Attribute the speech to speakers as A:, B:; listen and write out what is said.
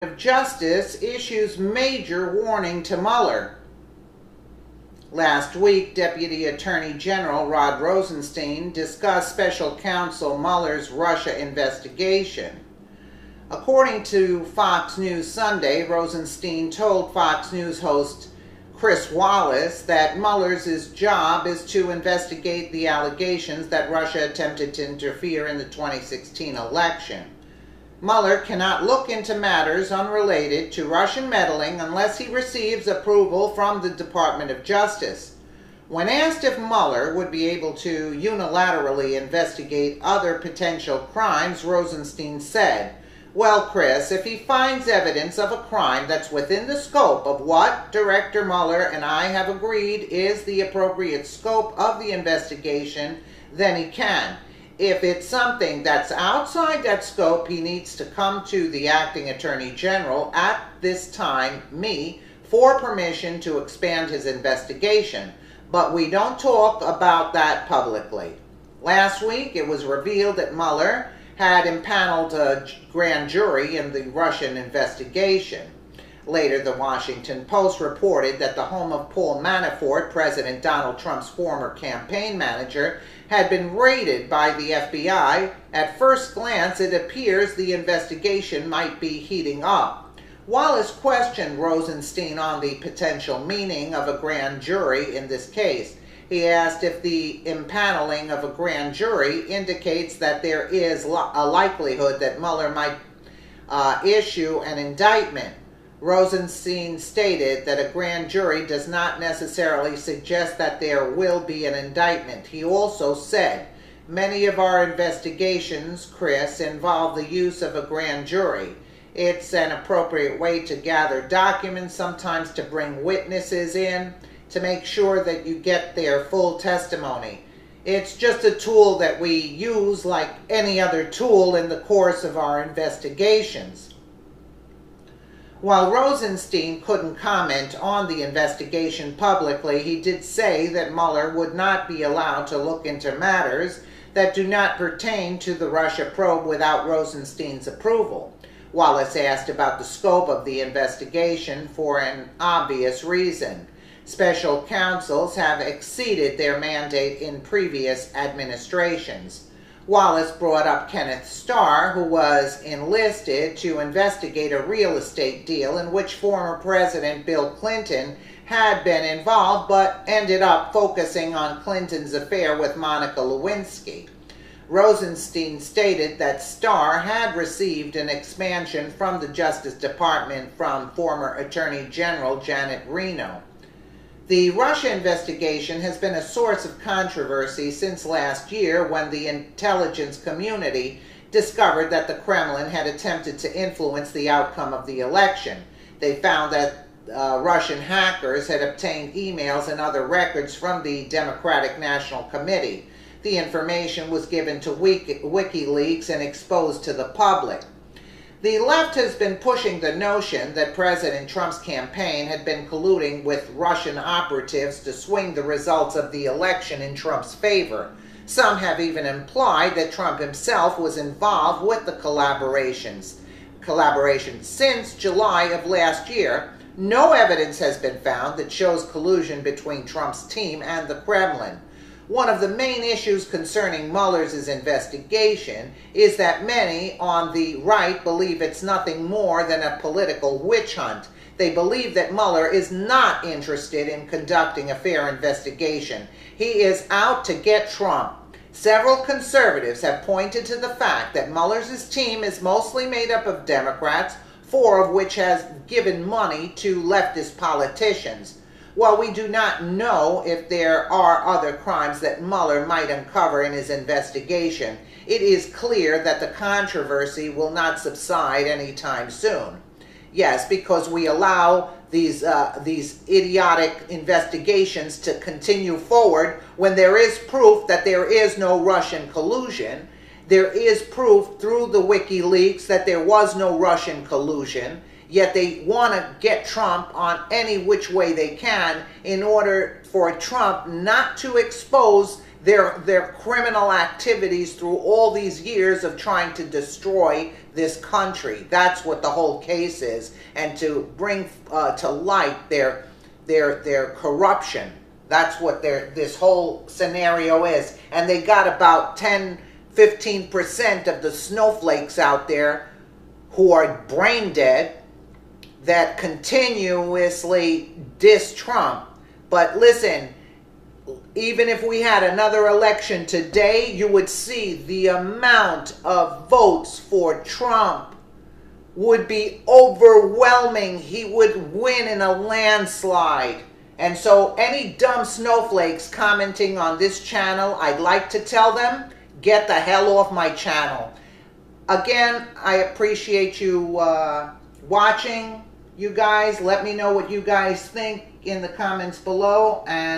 A: of Justice issues major warning to Mueller. Last week, Deputy Attorney General Rod Rosenstein discussed Special Counsel Mueller's Russia investigation. According to Fox News Sunday, Rosenstein told Fox News host Chris Wallace that Mueller's job is to investigate the allegations that Russia attempted to interfere in the 2016 election. Mueller cannot look into matters unrelated to Russian meddling unless he receives approval from the Department of Justice. When asked if Mueller would be able to unilaterally investigate other potential crimes, Rosenstein said, "Well, Chris, if he finds evidence of a crime that's within the scope of what Director Mueller and I have agreed is the appropriate scope of the investigation, then he can. If it's something that's outside that scope, he needs to come to the Acting Attorney General, at this time, me, for permission to expand his investigation. But we don't talk about that publicly." Last week, it was revealed that Mueller had impaneled a grand jury in the Russian investigation. Later, the Washington Post reported that the home of Paul Manafort, President Donald Trump's former campaign manager, had been raided by the FBI. At first glance, it appears the investigation might be heating up. Wallace questioned Rosenstein on the potential meaning of a grand jury in this case. He asked if the impaneling of a grand jury indicates that there is a likelihood that Mueller might issue an indictment. Rosenstein stated that a grand jury does not necessarily suggest that there will be an indictment. He also said, "Many of our investigations, Chris, involve the use of a grand jury. It's an appropriate way to gather documents, sometimes to bring witnesses in, to make sure that you get their full testimony. It's just a tool that we use like any other tool in the course of our investigations." While Rosenstein couldn't comment on the investigation publicly, he did say that Mueller would not be allowed to look into matters that do not pertain to the Russia probe without Rosenstein's approval. Wallace asked about the scope of the investigation for an obvious reason. Special counsels have exceeded their mandate in previous administrations. Wallace brought up Kenneth Starr, who was enlisted to investigate a real estate deal in which former President Bill Clinton had been involved, but ended up focusing on Clinton's affair with Monica Lewinsky. Rosenstein stated that Starr had received an expansion from the Justice Department from former Attorney General Janet Reno. The Russia investigation has been a source of controversy since last year, when the intelligence community discovered that the Kremlin had attempted to influence the outcome of the election. They found that Russian hackers had obtained emails and other records from the Democratic National Committee. The information was given to WikiLeaks and exposed to the public. The left has been pushing the notion that President Trump's campaign had been colluding with Russian operatives to swing the results of the election in Trump's favor. Some have even implied that Trump himself was involved with the collaboration. Since July of last year, no evidence has been found that shows collusion between Trump's team and the Kremlin. One of the main issues concerning Mueller's investigation is that many on the right believe it's nothing more than a political witch hunt. They believe that Mueller is not interested in conducting a fair investigation. He is out to get Trump. Several conservatives have pointed to the fact that Mueller's team is mostly made up of Democrats, 4 of which has given money to leftist politicians. While we do not know if there are other crimes that Mueller might uncover in his investigation, it is clear that the controversy will not subside anytime soon. Yes, because we allow these idiotic investigations to continue forward when there is proof that there is no Russian collusion. There is proof through the WikiLeaks that there was no Russian collusion. Yet they want to get Trump on any which way they can in order for Trump not to expose their criminal activities through all these years of trying to destroy this country. That's what the whole case is, and to bring to light their corruption. That's what this whole scenario is. And they got about 10-15% of the snowflakes out there who are brain dead that continuously diss Trump. But listen, even if we had another election today, you would see the amount of votes for Trump would be overwhelming. He would win in a landslide. And so any dumb snowflakes commenting on this channel, I'd like to tell them, get the hell off my channel. Again, I appreciate you watching. You guys, let me know what you guys think in the comments below. And